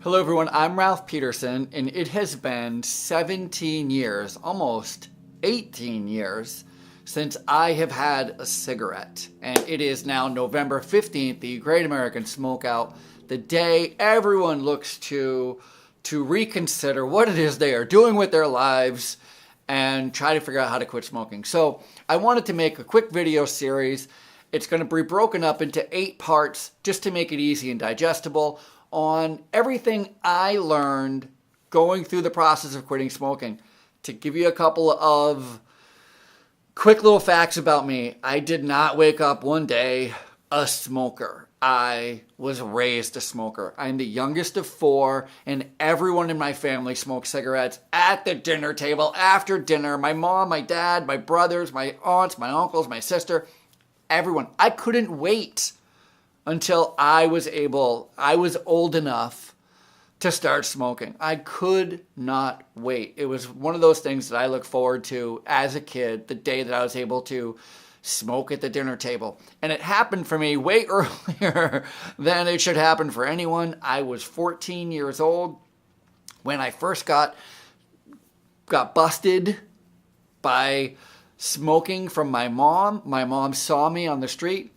Hello everyone, I'm Ralph Peterson, and it has been 17 years, almost 18 years, since I have had a cigarette. And it is now November 15th, the Great American Smokeout, the day everyone looks to reconsider what it is they are doing with their lives and try to figure out how to quit smoking. So I wanted to make a quick video series. It's going to be broken up into 8 parts just to make it easy and digestible on everything I learned going through the process of quitting smoking. To give you a couple of quick little facts about me, I did not wake up one day a smoker. I was raised a smoker. I'm the youngest of 4, and everyone in my family smokes cigarettes at the dinner table, after dinner. My mom, my dad, my brothers, my aunts, my uncles, my sister, everyone. I couldn't wait until I was old enough to start smoking. I could not wait. It was one of those things that I look forward to as a kid, the day that I was able to smoke at the dinner table. And it happened for me way earlier than it should happen for anyone. I was 14 years old when I first got busted by smoking from my mom. My mom saw me on the street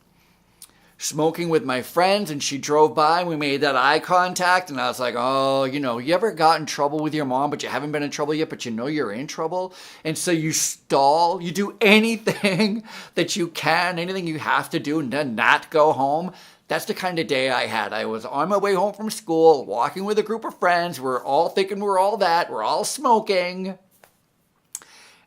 smoking with my friends, and she drove by and we made that eye contact, and I was like, oh, you ever got in trouble with your mom but you haven't been in trouble yet, but you know you're in trouble, and so you stall, you do anything that you can, anything you have to do to not go home. That's the kind of day I had. I was on my way home from school, walking with a group of friends. We're all thinking we're all that, we're all smoking.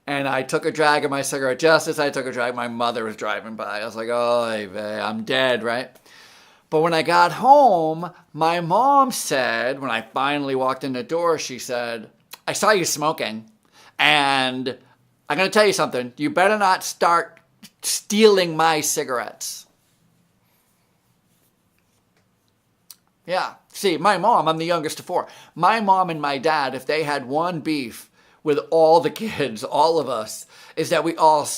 And I took a drag of my cigarette. Just as I took a drag, my mother was driving by. I was like, oh, I'm dead, right? But when I got home, my mom said, when I finally walked in the door, she said, I saw you smoking. And I'm going to tell you something. You better not start stealing my cigarettes. Yeah. See, my mom, I'm the youngest of 4. My mom and my dad, if they had one beef with all the kids, all of us, is that we all,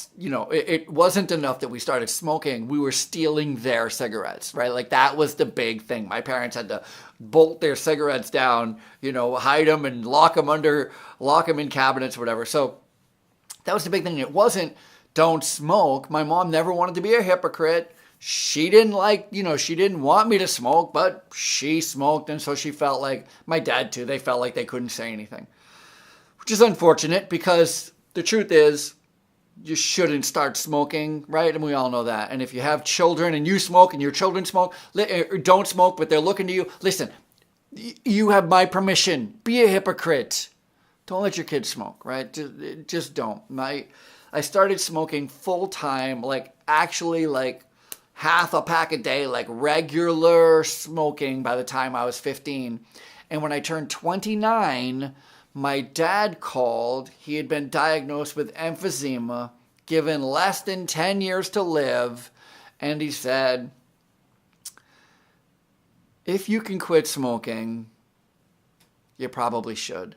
it wasn't enough that we started smoking. We were stealing their cigarettes, right? Like that was the big thing. My parents had to bolt their cigarettes down, hide them and lock them in cabinets or whatever. So that was the big thing. It wasn't don't smoke. My mom never wanted to be a hypocrite. She didn't she didn't want me to smoke, but she smoked. And so she felt like, my dad too, they felt like they couldn't say anything. Which is unfortunate because the truth is you shouldn't start smoking, right? And we all know that. And if you have children and you smoke and your children smoke, or don't smoke, but they're looking to you, listen, you have my permission. Be a hypocrite. Don't let your kids smoke, right? Just don't. I started smoking full time, actually half a pack a day, regular smoking by the time I was 15. And when I turned 29, my dad called. He had been diagnosed with emphysema, given less than 10 years to live, and he said, if you can quit smoking, you probably should.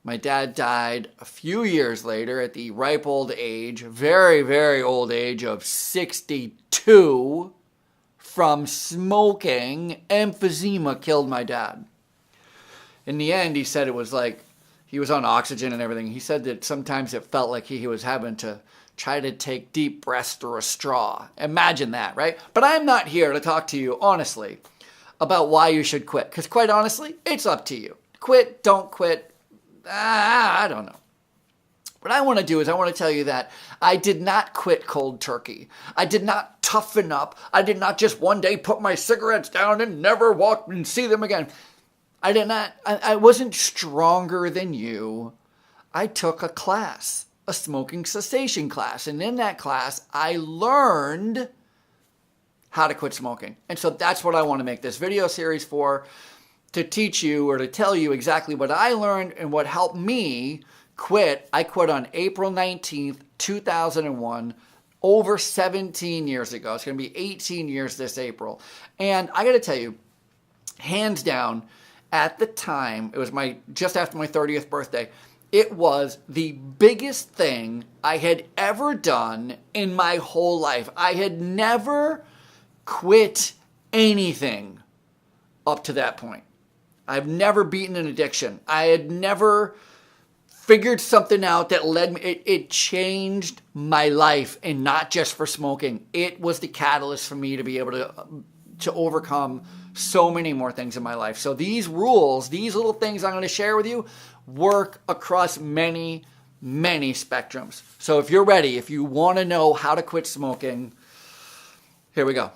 My dad died a few years later at the ripe old age, very, very old age of 62 from smoking. Emphysema killed my dad. In the end, he said it was like he was on oxygen and everything. He said that sometimes it felt like he was having to try to take deep breaths through a straw. Imagine that, right? But I'm not here to talk to you, honestly, about why you should quit. Because quite honestly, it's up to you. Quit, don't quit. I don't know. What I want to do is I want to tell you that I did not quit cold turkey. I did not toughen up. I did not just one day put my cigarettes down and never walk and see them again. I wasn't stronger than you. I took a class, a smoking cessation class. And in that class, I learned how to quit smoking. And so that's what I want to make this video series for, to teach you or to tell you exactly what I learned and what helped me quit. I quit on April 19th, 2001, over 17 years ago. It's going to be 18 years this April. And I got to tell you, hands down, at the time, it was just after my 30th birthday, it was the biggest thing I had ever done in my whole life. I had never quit anything up to that point. I've never beaten an addiction. I had never figured something out that led me. It changed my life, and not just for smoking. It was the catalyst for me to be able to overcome so many more things in my life. So these rules, these little things I'm going to share with you, work across many, many spectrums. So if you're ready, if you want to know how to quit smoking, here we go.